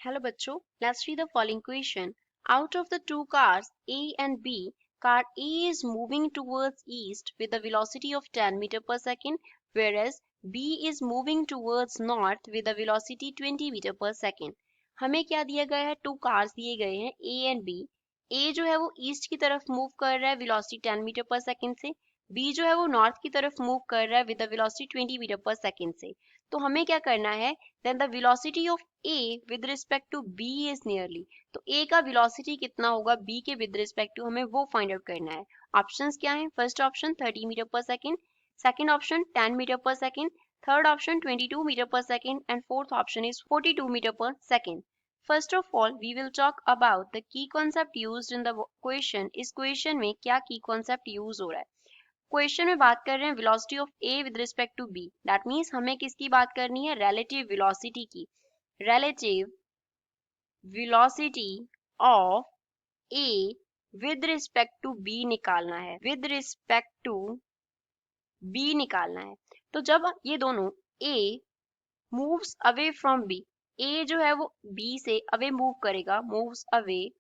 Hello बच्चों, let's read the following question. Out of the two cars A and B, car A is moving towards east with a velocity of 10 meter per second, whereas B is moving towards north with a velocity 20 meter per second. हमें क्या दिया गया है? To cars दिए गए हैं A and B. A जो है वो ईस्ट की तरफ मूव कर रहा है वेलोसिटी 10 मीटर पर सेकंड से, B जो है वो नॉर्थ की तरफ मूव कर रहा है विद द वेलोसिटी 20 मीटर पर सेकंड से. तो हमें क्या करना है? Then the velocity of A with respect to B is nearly. तो A का वेलोसिटी कितना होगा B के विद रिस्पेक्ट टू, हमें वो फाइंड आउट करना है. ऑप्शंस क्या हैं? फर्स्ट ऑप्शन 30 मीटर पर सेकंड, सेकंड ऑप्शन 10 मीटर पर second, third option 22 metre per second, and fourth option is 42 meter per second. First of all, we will talk about the key concept used in the question. इस question में क्या की concept use हो रहा है? Question में बात कर रहे हैं velocity of A with respect to B. That means हमें किसकी बात करनी है? रिलेटिव वेलोसिटी की. Relative velocity of A with respect to B निकालना है. विद रिस्पेक्ट टू बी निकालना है. तो जब ये दोनों ए मूव्स अवे फ्रॉम बी, ए जो है वो बी से अवे मूव करेगा, मूव्स अवे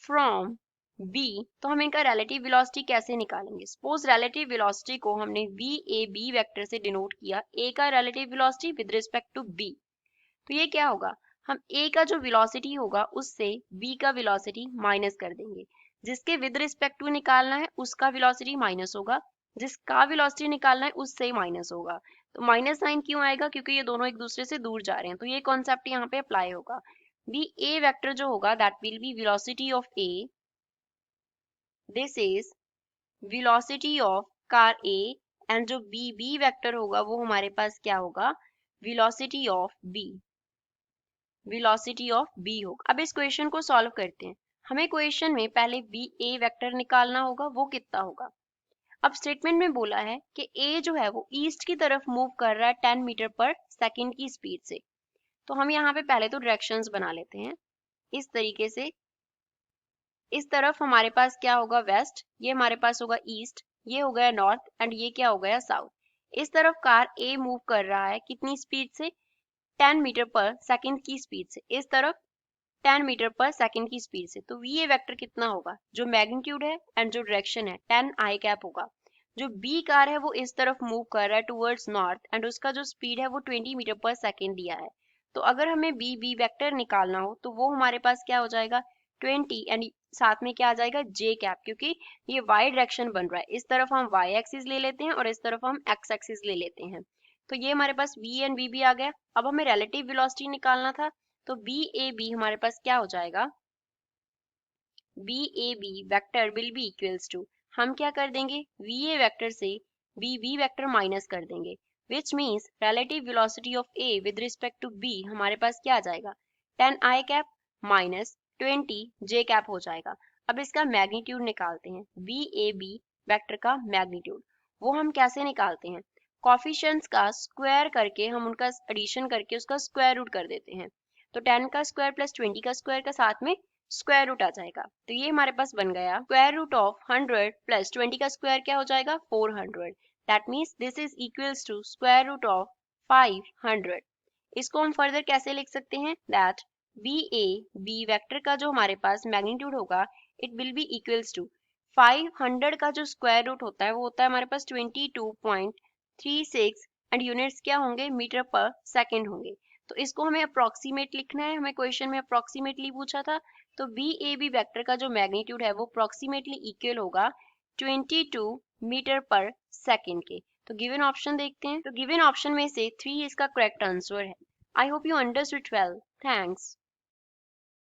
फ्रॉम बी, तो हम इनका रिलेटिव वेलोसिटी कैसे निकालेंगे? सपोज रिलेटिव वेलोसिटी को हमने वी ए बी वेक्टर से डिनोट किया, ए का relative velocity with respect to B. तो ये क्या होगा? हम ए का जो वेलोसिटी होगा उससे बी का वेलोसिटी माइनस कर देंगे. जिसके विद रिस्पेक्ट टू निकालना है उसका वेलोसिटी माइनस होगा, जिसका वेलोसिटी निकालना है उससे माइनस होगा. तो माइनस साइन क्यों आएगा? क्योंकि ये दोनों एक दूसरे से दूर जा रहे हैं. तो ये कॉन्सेप्ट यहाँ पे अप्लाई होगा. बी ए वेक्टर जो होगा that will be velocity of A. This is velocity of car A. And जो बी बी वेक्टर होगा वो हमारे पास क्या होगा? Velocity of B. Velocity of B होगा. अब इस क्वेश्चन को सॉल्व करते हैं. हमें क्वेश्चन में पहले बी ए वेक्टर निकालना होगा, वो कितना होगा? अब स्टेटमेंट में बोला है कि ए जो है वो ईस्ट की तरफ मूव कर रहा है 10 मीटर पर सेकंड की स्पीड से. तो हम यहाँ पे पहले तो डायरेक्शंस बना लेते हैं इस तरीके से. इस तरफ हमारे पास क्या होगा? वेस्ट. ये हमारे पास होगा ईस्ट. ये हो गया नॉर्थ. एंड ये क्या हो गया? साउथ. इस तरफ कार ए मूव कर रहा है कितनी स्पीड से? 10 मीटर पर सेकंड की स्पीड से. इस तरफ 10 मीटर पर सेकंड की स्पीड से. तो वी ए वेक्टर कितना होगा? जो मैग्नीट्यूड है एंड जो डायरेक्शन है 10 आई कैप होगा. जो बी कार है वो इस तरफ मूव कर रहा है टुवर्ड्स नॉर्थ एंड उसका जो स्पीड है वो 20 मीटर पर सेकंड दिया है. तो अगर हमें बी बी वेक्टर निकालना हो तो वो हमारे पास क्या हो जाएगा? 20 एंड साथ में क्या आ जाएगा? जे कैप. क्योंकि ये वाई डायरेक्शन बन रहा है. इस तरफ हम वाई एक्सिस ले लेते हैं और इस तरफ हम एक्स एक्सिस ले लेते हैं. तो ये हमारे पास वी एंड बी भी आ गया. अब हमें रिलेटिव वेलोसिटी निकालना था. तो बी ए बी हमारे पास क्या हो जाएगा? B A B vector will be equals to, हम क्या कर देंगे? वी ए वेक्टर से बी बी वेक्टर माइनस कर देंगे. Which means relative velocity of A with respect to B हमारे पास क्या आ जाएगा? 10 I cap minus 20 J cap हो जाएगा. अब इसका मैग्नीट्यूड निकालते हैं. बी ए बी वेक्टर का मैग्नीट्यूड वो हम कैसे निकालते हैं? कॉफिशिएंट्स का स्क्वायर करके हम उनका एडिशन करके उसका स्क्वायर रूट कर देते हैं. तो 10 का स्क्वायर प्लस 20 का स्क्वायर का साथ में स्क्वायर रूट आ जाएगा. तो ये हमारे पास बन गया स्क्वायर रूट ऑफ 100 प्लस 20 का स्क्वायर क्या हो जाएगा? 400. That means this is equals to square root of 500. इसको हम फर्दर कैसे लिख सकते हैं? That B A B vector का जो हमारे पास मैग्नीट्यूड होगा it will be equals to 500 का जो स्क्वायर रूट होता है वो होता है हमारे पास 22.36 एंड यूनिट्स क्या होंगे? मीटर पर सेकेंड होंगे. तो इसको हमें अप्रोक्सीमेट लिखना है. हमें क्वेश्चन में अप्रोक्सीमेटली पूछा था. तो बी ए बी वेक्टर का जो मैग्नीट्यूड है वो अप्रोक्सीमेटली इक्वल होगा 22 मीटर पर सेकेंड के. तो गिवन ऑप्शन देखते हैं. तो गिवन ऑप्शन में से 3 इसका करेक्ट आंसर है. I hope you understood well. Thanks.